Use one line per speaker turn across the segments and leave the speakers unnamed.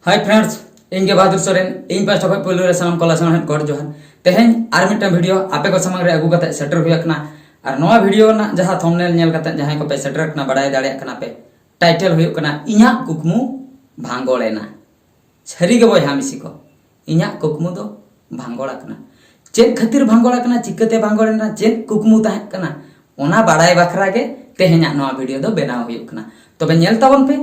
Hi friends, इनके बहादुर सोरेन इन पास खो पहले सामान कला सामान गॉड जोहार तेहें आर मिट्टन वीडियो आपे को सामान रे अगु कते सेटर हुई कना और नवा वीडियो ना जहां थंबनेल नेल कते जहां को पे सेटर कना बडाय दाड़े कना पे टाइटल हुई कना इया कुकमु भांगोलेना छरी के बय हामिसी को इया कुकमु दो भांगोला कना चेक खातिर भांगोला कना चिकते भांगोलेना चेक कुकमु ताहे कना ओना बडाय बखरा के तेहें नवा वीडियो दो बनाव हुई कना तबे नेल ताबन पे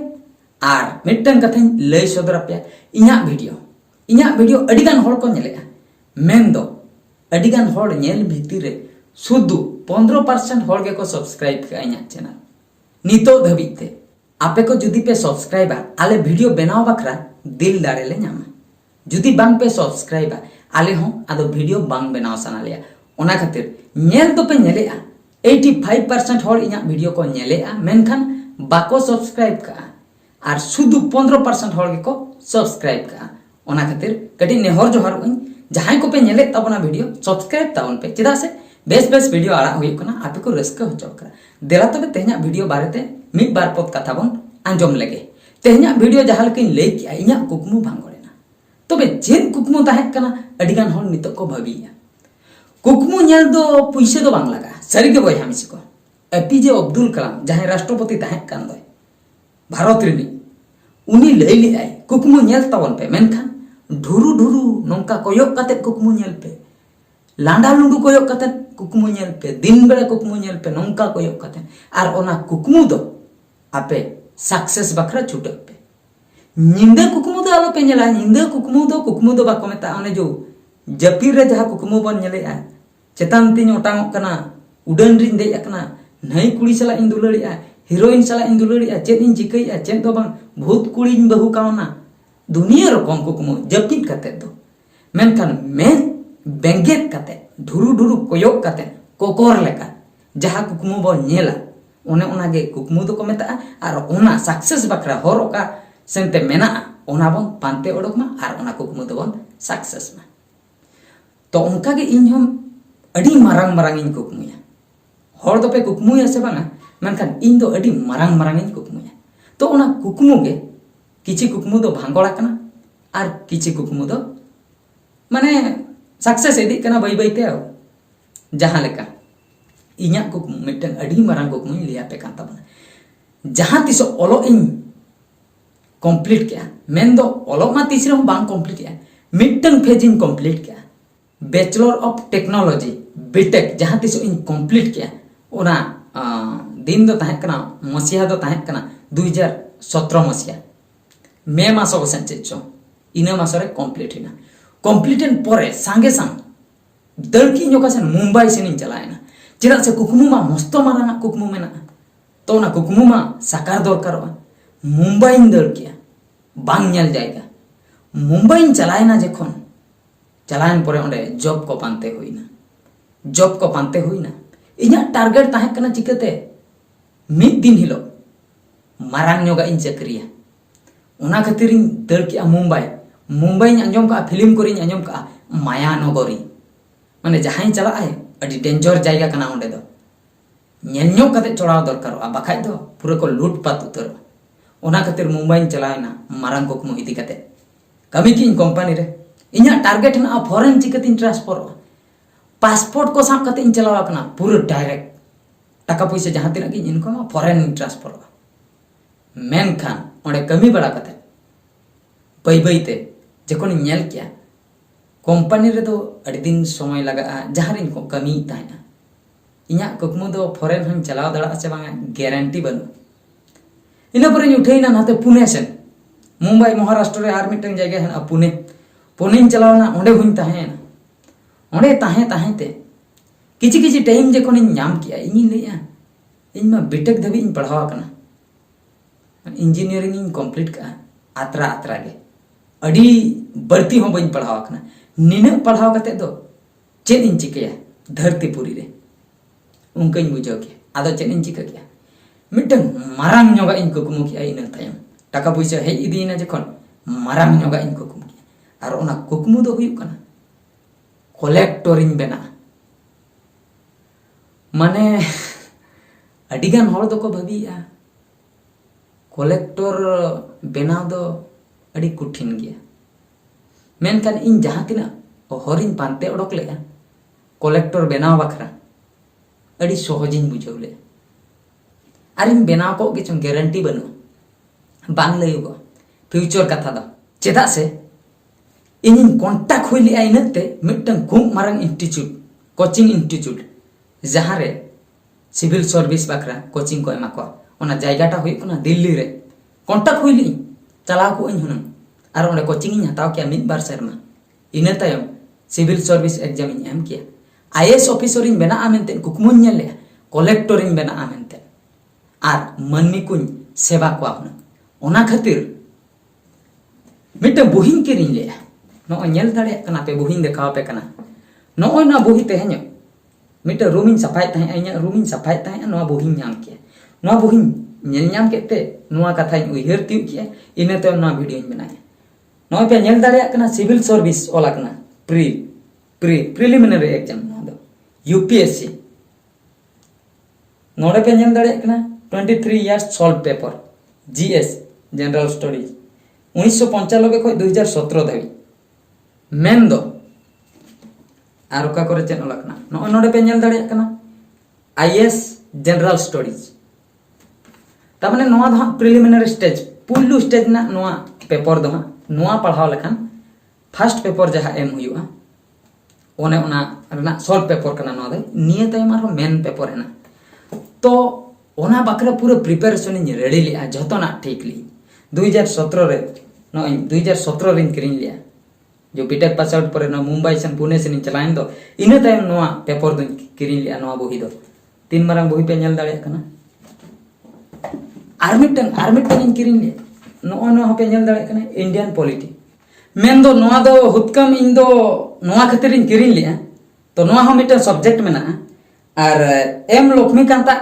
आर मिट्टन कथाኝ लय सदर पे इया वीडियो अडिगान होड़ को नेलेगा मेन दो अडिगान होड़ नेल भीतिर रे सुदु 15% होड़ के को सब्सक्राइब का इया चैनल नितो धबिते आपे को जुदी पे सब्सक्राइबा आले वीडियो बनाव बखरा दिल दाड़े ले नामा जुदी बांग पे सब्सक्राइबा आले हो आदो वीडियो बांग बनाव सना लिया ओना खातिर नेल दो पे नेलेगा 85% होड़ इया वीडियो को नेलेगा मेनखान बाको सब्सक्राइब का और शुद्ध 15% होड़ को सब्सक्राइब का ओना खातिर कटी नेहर जोहार जहां को पे नेले तबना वीडियो सब्सक्राइब तावन पे चेदा से बेस वीडियो आड़ा हुई कना आपे को रस्का हो चोकरा देला तबे तेहना वीडियो बारेते मिद बार पद कथा बन आंजम लगे तेहना वीडियो जहां लकिन लई किया इया कुकमु भांगोलेना तबे जेन कुकमु ताहे कना अडिगान होड़ नितो को भाबिया कुकमु नेल दो पुइसे दो बांग लगा सरी के बय हामिसी को एपीजे अब्दुल कलाम जहां राष्ट्रपति ताहे कान दो भारत रिनी उनी लई लियाय कुकमु नेल तावन पे मेनखान ढुरु ढुरु नोंका कोयक काते कुकमु नेल पे लांडा लुंडू कोयक काते कुकमु नेल पे दिन बेड़ा कुकमु नेल पे नोंका कोयक काते आर ओना कुकमु दो आपे सक्सेस बखरा छुटक पे निंदे कुकमु दो आलो पे नेला निंदे कुकमु दो बाको मेता ओने जो जपीर रे जहा कुकमु बन नेलेआ चेतान तिन ओटांगो कना उडन रिन दे कना नई कुड़ी सला इन दुलड़िया हीरोइन सला इन दुलड़िया चेत इन चिकैया चेत दो बांग भूत कुड़ी इन बहु कावना दुनिया रकम कुकमु जपित कते दो मेनखान मेन बेंगेत कते ढुरु ढुरु कोयक कते कोकोर लेका जहा कुकमु बो नेला ओने ओनागे कुकमु दो को मेता आर ओना सक्सेस बखरा हरोका सेंते मेना ओना बन पांते ओडकमा आर ओना कुकमु दो बन सक्सेस मा तो उनका के इन हम अडी मारांग इन कुकमुया हर दो पे कुकमुया से बांगा मेनखान इन दो अडी मारांग इन कुकमुया तो ओना कुकमु गे किछि कुकमु दो भांगोड़ा कना आर किछि कुकमु दो माने सक्सेस इदी कना बाई बाई ते जहां लेका इnya कुकमु मिटन अडी मारांग कुकमु लिया पे कांता बना जहां तिसो ओलो इन कंप्लीट किया मेन दो ओलो मा तीसरे हम बांग कंप्लीट किया मिटन फेज इन कंप्लीट किया बैचलर ऑफ टेक्नोलॉजी बीटेक जहां तिसो इन कंप्लीट किया ओना दिन दो ताहे कना मसिया दो ताहे कना 2017 मसिया मे मासो को सेंचेचो इना मासो रे कंप्लीट हिना कंप्लीटन परे सांगे सांग दलकी नोका सेन मुंबई सेन चलायना चेदा से कुकमु मा मस्त मारांगा कुकमु मेना तो ना कुकमु मा साकार दरकारवा मुंबई इन दल किया बांग नेल जायगा मुंबई इन चलायना जेखन चलायन परे ओंडे जॉब को पांते हुईना इना टारगेट ताहे कना चिकते मिद दिन हिलो मारांग नोगा इन चक्रिया ओना खातिर इन दल किया मुंबई अंजम का फिल्म कोरी अंजम का माया नगरी माने जहां चला आए अडी डेंजर जायगा कना ओंडे दो नेन्यो कते चोड़ाव दरकार बाखाय दो पूरा को लूटपाट उतर ओना खातिर मुंबई चलायना मारांग कुकमु इदी कते कमी की कंपनी रे इना टारगेट ना फॉरेन चिकते ट्रांसफर पासपोर्ट को साब कते इन चलावा कना पूरा डायरेक्ट टाका पैसा जहां तिना की इनकम फॉरेन ट्रांसफर मेन खान ओंडे कमी बड़ा कते बाई बाईते जखन नेल किया कंपनी रे दो अड़ी दिन समय लगा जहां रे इनको कमी ताइना इना कुकमु दो फॉरेन हम चलाव दड़ा से बांगा गारंटी बनु इना पर उठेना नाते पुणे सेन मुंबई महाराष्ट्र रे आर मिटन जगह है पुणे चलावना ओंडे हुन ताहेना ओंडे ताहे ते किछि टाइम जखन इन नाम किया इन लेया इन मा बीटेक धबी इन पढ़ावा कना इंजीनियरिंग इन कंप्लीट का आत्रा गे अडी बढ़ती हो बइन पढ़ावा कना निना पढ़ाव कते दो चेन इन चिकया धरतीपुरी रे उनका इन बुझाव के आदो चेन इन चिका किया मिटन मारांग नोगा इन कुकमु किया इन तायम टाका पैसा हे इदीना जखन मारांग नोगा इन कुकमु किया आर ओना कुकमु दो हुयु कना कलेक्टर इन बेना माने अडिगान होड़ दो को भाबिया कलेक्टर बेना दो अड़ी कठिन गया मेनखान इन जहाँ तीना हरिन पानते उडोक ले कलेक्टर बनाव बखरा अड़ी सहजिन बुझाव ले और इन बनाव को के चुन गारंटी बनू बांग लयुगो फ्यूचर कथा दो चेदा से इन कॉन्टैक्ट हुई लिया इनते मिटन खूब मारंग इंस्टीट्यूट कोचिंग इंस्टीट्यूट जहाँ रे सिविल सर्विस बखरा कोचिंग को एमा को ओना जायगाटा हुई कोना दिल्ली रे कॉन्टैक्ट हुई ली चलाव को इन हुनम और ओंडे कोचिंग इन हताव किया मिद बार शर्मा इना तायम सिविल सर्विस एग्जाम इन एम किया आईएएस ऑफिसर इन बेना आमेनते कुकमुन नेल ले कलेक्टर इन बेना आमेनते आर मनमी कुन सेवा को हुनम ओना खातिर मिटे बुहिन किरिन ले नो नेल दाड़े कना पे बुहिन देखाव पे कना नो ना बुहि तेहन मिटे रूमिन सफाई तहे इना रूमिन सफाई तहे नो बुहिन नाम किया नो बुहिन नेल नाम केते नो कथा उइहर तिउ किया इना ते ना वीडियो इन बनाया नो पे नेल दाड़े कना सिविल सर्विस ओला कना प्रीलिमिनरी एग्जाम नो दो यूपीएससी नोडे पे नेल दाड़े कना 23 years solve paper GS general studies 1995 खो 2017 धाबी मेन दो और ओका करे चेन ओला नो नोडे पे नेल दाड़े कना आईएएस जनरल स्टडीज तमाने नोआ दो प्रिलिमिनरी स्टेज पुल्लू स्टेज ना नोआ पेपर दो नोआ पढ़ाव लेखान फर्स्ट पेपर जहाँ एम हुआ ओने ओना रना सॉल्व पेपर कना नोआ दे निये तायम आरो मेन पेपर है ना तो ओना बाकरा पूरा प्रिपरेशन इन रेडी लिया जतना ठीक ली 2017 रे नो 2017 रे किरिन लिया जो बीटेक पास आउट पर ना मुंबई से पुणे से चलाइन दो इने तायम नोआ पेपर दो किरिन लिया नोआ बोही दो तीन मारंग बोही पे नेल दाड़े कना आर्मी इन किरिन लिया नो पे नेल दाड़े कना इंडियन पॉलिटी मेन दो नोआ दो हुतकम इन दो नोआ खातिर इन किरिन लिया तो नोआ हो मिटन सब्जेक्ट में ना और एम लक्ष्मीकांता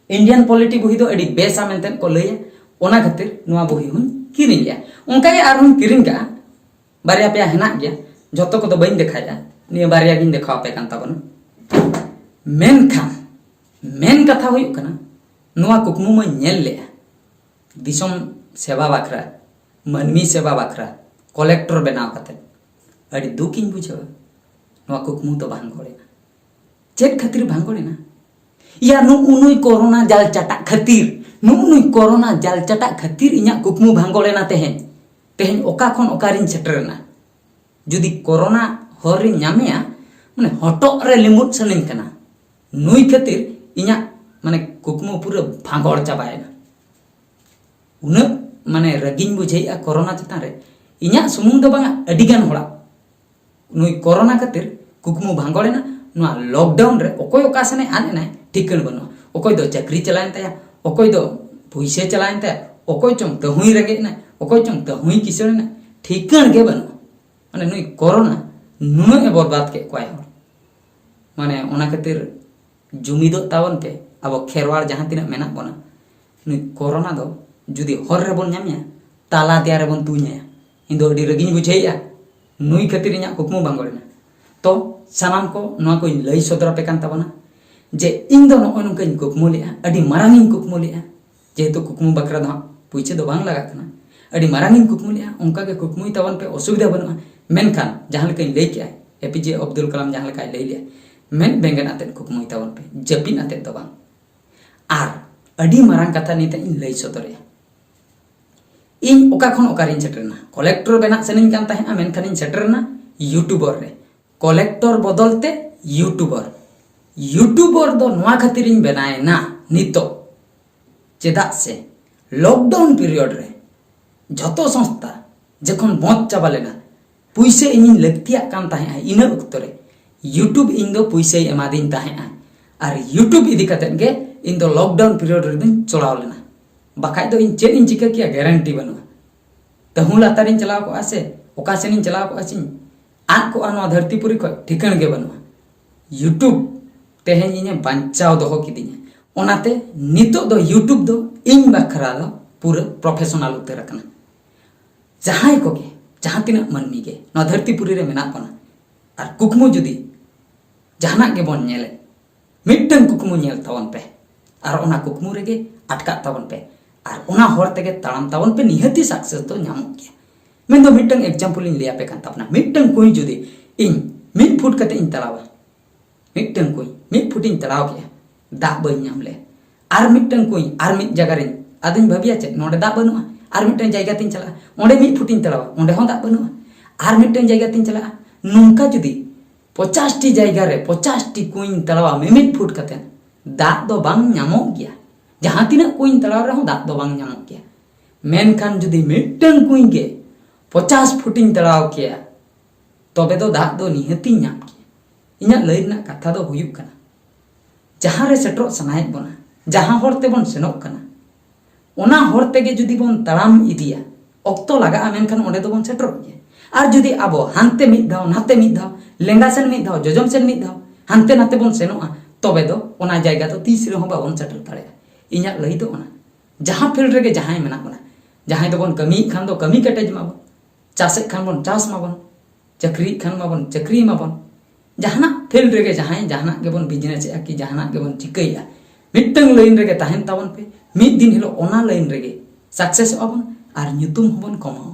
इंडियन पॉलिटी बोही दो अड़ी बेसा मेनतेन को लैया ओना खातिर नोआ बोही हुन किरिन लिया उनका के आर हुन किरिन का बारिया पे हेना गया जतो को तो बइन देखाया निया बारिया गिन देखाव पे कांता बन मेन कथा हुई कना नोआ कुकमु में नेल ले दिसम सेवा बाखरा मनमी सेवा बाखरा कलेक्टर बनाव काते अड़ी दुखिन बुझाव नोआ कुकमु तो बांग गड़ेना चेक खातिर बांग गड़ेना या नुई कोरोना जाल चटा खातिर नुई कोरोना जाल चटा खातिर इना कुकमु बांग गड़ेना तेहेन ओका खन ओकारिन सेटरना जुदी कोरोना हरिन नामेया माने हटो रे लिमुट सनिन कना नुई खातिर इना माने कुकमु पूरा भांगड़ चाबायना उना माने रगिन बुझेया कोरोना चतान रे इना सुमुंग दो बांगा अडिगान होड़ा नुई कोरोना खातिर कुकमु भांगड़ेना नुआ लॉकडाउन रे ओकोय ओकासने आनेना ठिकन बनो ओकोय दो चाकरी चलायन ताया ओकोय दो भुइसे चलायन ताया ओकोय चों तहुई रेगेना ओकोय चों तहुई किसोना ठिकन गे बनो माने नुई कोरोना नुए बर्बाद के कोय माने ओना खातिर जुमिदो तावन पे अब खेरवाड़ जहां तिना मेना बना नुई कोरोना दो जुदी हर रे बोन नामिया ताला दिया रे बोन तुनिया इंदो अडी रगिन बुझेया नुई खातिर इना कुकमु बांगड़ना तो सानाम को नोआ को लई सदर पे कान ताबना जे इन दो नो नुकन कुकमु लिया अडी मारांगिन कुकमु लिया जेहेतु कुकमु बकरा दा पुइचे दो बांग लगा कना अडी मारांगिन कुकमु लिया उनका के कुकमु तावन पे असुविधा बनुआ मेनखान जहां लेका लई के एपीजे अब्दुल कलाम जहां लेका लई लिया मेन बेंगन आते कुकमु तावन पे जपिन आते दो बांग आर अडी मारांग कथा नीते इन लई सदरे इन ओका खन ओकारिन सेटरना कलेक्टर बेना सनिन कान ताहे मेनखान इन सेटरना यूट्यूबर रे कलेक्टर बदलते यूट्यूबर दो नोआ खातिर इन बनाए ना नितो चेदा से लॉकडाउन पीरियड रे जतो संस्था जखन बंद चाबा लेना पुइसे इन लगतिया कान ताहे इन वक्त रे यूट्यूब इन दो पुइसे एमादिन ताहे और यूट्यूब इदी कते गे इन दो लॉकडाउन पीरियड रे दिन चलाव लेना बाकाय दो इन चेद इन चिका किया गारंटी बनुआ तहु लातारिन चलाव को आसे ओका सेनिन चलाव को आसिन आग को आनो धरतीपुरी को ठिकन गे बनुआ यूट्यूब तेहेन इने बांचाव दोहो किदिnya ओनाते नितो दो यूट्यूब दो इन बखरा दो पूरा प्रोफेशनल उतर कना जहां को के जहां तिना मनमी के न धरतीपुरी रे मेना पना और कुकमु जुदी जहाना के बन नेले मिटन कुकमु नेल तावन पे और ओना कुकमु रेगे अटका तावन पे और ओना होर तेगे ताड़म तावन पे निहती सक्सेस दो नाम के मैं दो मिटंग एग्जांपल इन लिया पे कान तापना मिटंग कोई जुदे इन मिट फुट कते इन तलावा मिटंग कोई मिट फुट इन तलाव के दा बई नामले आर मिटंग कोई आर मिट जगह रे आदिन भाबिया चे नोडे दा बनुआ आर मिटंग जायगा तीन चला ओंडे मिट फुट इन तलावा ओंडे हो दा बनुआ आर मिटंग जायगा तीन चला नुंका जुदी 50 टी जायगा रे 50 टी कोई तलावा मिट फुट कते दा दो बांग ᱧᱟᱢᱚᱜ गया जहां तिना कोई तलाव रे हो दा दो बांग ᱧᱟᱢᱚᱜ गया मेनखान जुदी मिटंग कोई गे 50 फुटिंग तलाव किया तबे दो दा दो निहती ᱧᱟᱢ किया इना लई ना कथा दो हुयुक कना जहां रे सेटरो सनायत बना जहां होरते बन सेनोक कना ओना होरते गे जुदी बन तड़ाम इदिया ऑक्तो लगा मेनखान ओंडे दो बन सेटरो गया आर जुदी आबो हानते मिद धाव नाते मिद धाव लेंगा सेन मिद धाव जजम सेन मिद धाव हानते नाते बन सेनोआ तबे दो ओना जायगा तो तीस रे हो बाबन सेटर ताड़े इना लई दो ओना जहां फील्ड रे गे जहां मेना बना जहां दो बन कमी खान दो कमी कटेज माबो चासे खान बन चास माबन चक्री खान माबन चक्री माबन जहाना फील्ड रे गे जहाना गे बन बिजनेस या कि जहाना गे बन चिकैया मिटंग लाइन रे गे ताहेन ताबन पे मिद दिन हिलो ओना लाइन रे गे सक्सेस अबन आर ᱧᱩᱛᱩᱢ हबन कमाओ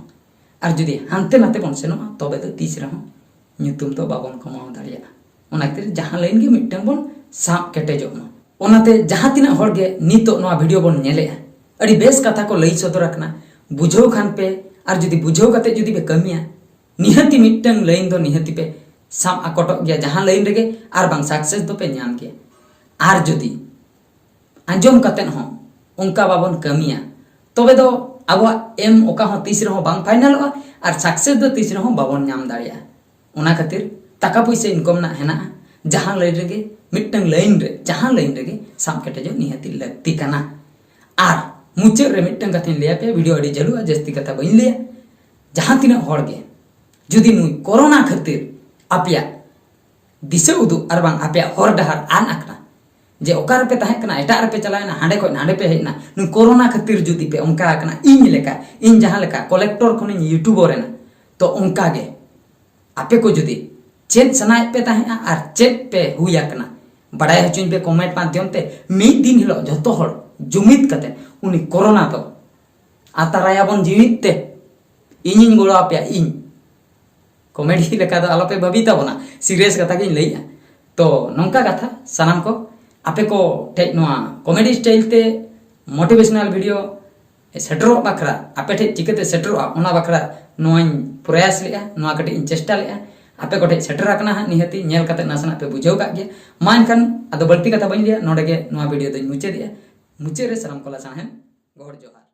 आर जुदी हानते नाते बन सेनोआ तबे तो तीस रे हो ᱧᱩᱛᱩᱢ तो बाबन कमाओ दाड़िया ओना खातिर जहां लाइन गे मिटंग बन साब केटेजोमा ओनाते जहां तिना हर गे नितो नोआ वीडियो बन नेलेआ अड़ी बेस कथा को लई सदरकना बुझाव खान पे आर जुदी बुझाव कते जुदी पे कमिया निहती मिटंग लाइन दो निहती पे साम आकोटक गया जहां लाइन रेगे आर बांग सक्सेस दो पे ᱧᱟᱢ गया आर जुदी आंजोम कतेन हो उनका बाबन कमिया तबे दो आबो एम ओका हो तीस रे हो बांग फाइनलवा आर सक्सेस दो तीस रे हो बाबन ᱧाम दाड़िया ओना खातिर टाका पैसा इनकम ना हेना जहां लाइन रेगे मिटंग लाइन रे जहां लाइन रेगे साम केटेजो निहती लगती कना आर मुचे रे मिटंग कथेन लिया पे वीडियो अड़ी जलुआ जस्ती कथा बइन लिया जहां तिना हर गे जुदी नुई कोरोना खातिर आपिया दिसे उदु आर बांग आपिया हर डहार आन अकना जे ओकार पे ताहे कना एटा रे पे चलायना हांडे को नांडे पे हेना नुई कोरोना खातिर जुदी पे उनका अकना इन लेका इन जहां लेका कलेक्टर खनि यूट्यूबर रेना तो उनका गे आपे को जुदी चेत सनाय पे ताहे आर चेत पे हुई अकना बड़ाय हचुन पे कमेंट माध्यम ते मिद दिन हिलो जतो हर जुमित कते उनी कोरोना तो आताराया बन जीवित ते इनिन गोड़ा पे इन कॉमेडी लेका दो आलोपे भाबीता बना सीरियस कथा के लईया तो नौका कथा सनाम को आपे को ठे नोआ कॉमेडी स्टाइल ते मोटिवेशनल वीडियो सेटरो बखरा आपे ठे चिकते सेटरो ओना बखरा नोइन प्रयास लिया नोआ कटे इन चेष्टा लिया आपे को ठे सेटर अकना निहती नेल कते नासना पे बुझाव का गया मानखान अदो बल्ती कथा बन लिया नोडे गे नोआ वीडियो दो मुचे दिया मुचे रे सलाम कोला साहेब गौर जोहार।